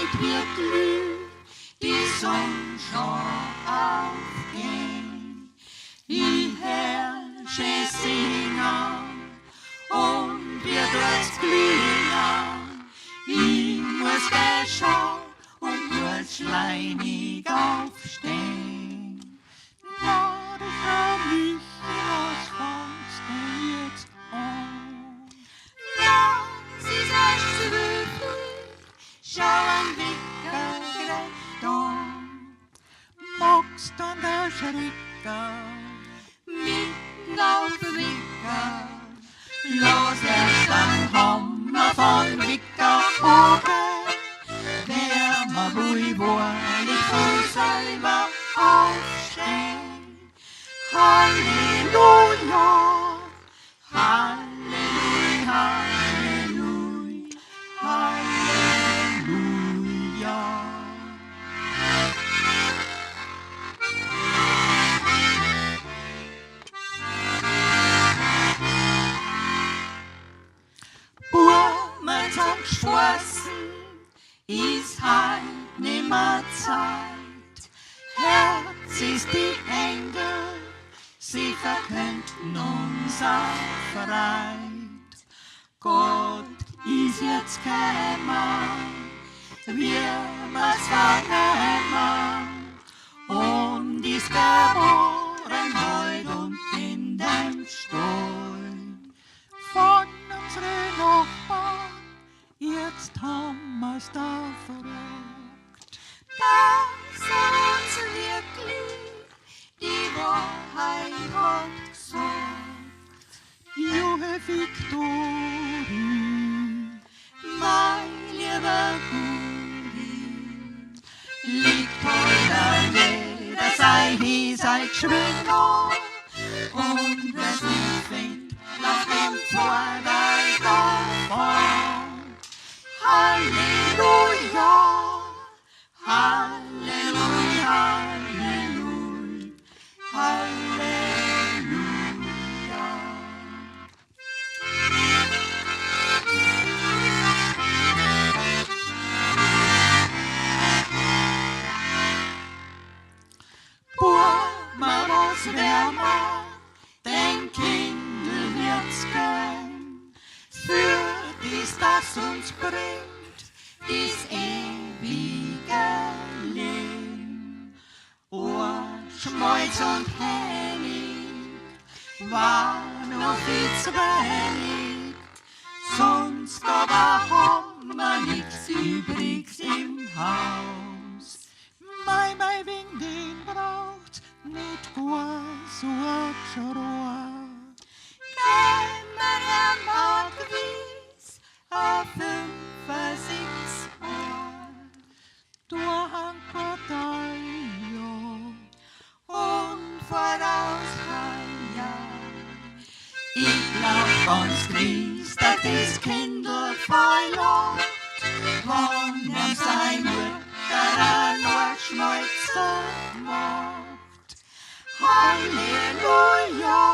Zeit wird glühen, die Sonne schon aufgehen. Ich herrsche singen und wir durchs glühen. Ich muss gleich schauen und muss schleinig aufstehen. Na, das hab ich, was fangst du jetzt an? Na, sie sagt zu wirklich, schau ein Wicker gerecht an. Magst dann der Schricker, mitten auf den Wicker, los erst ein Hammer von Wicker oben. Wer ma wohl wohlig von selber aufstehen. Halleluja, Halleluja, Halleluja, Halleluja. Burmen zum Schwassen ist halt nimmer Zeit. Herz ist die Engel, sie verkünden uns Freit. Gott ist jetzt gekommen, wir müssen vernehmen und ist geboren heut und in dem Stall. Von unseren Nachbarn, jetzt haben wir's da verrückt. Das uns wirklich die Wahrheit hat gesagt. Junge Victorie, mein lieber Guri, liegt heute jeder sei geschwind und wer's nicht fängt, lass dem Vorderg davon. Halleluja, Halleluja, Halleluja, Halleluja. Burma, was wärmer, den Kindl wird's gehen, für dies, das uns bringt, dies ewige Leben. Schmolz und Hennig war noch viel zu wenig, sonst aber haben wir nichts übrigs im Haus. Mein Wing, den braucht nicht gar so ein Schrohr. Kämmer er mag gewiss auf 5-6 Ohr. Du Partei und voraus ja. Ich glaub ganz gewiss, dass das Kindl verloren, wann sein Mutter nur Schmolz macht. Halleluja.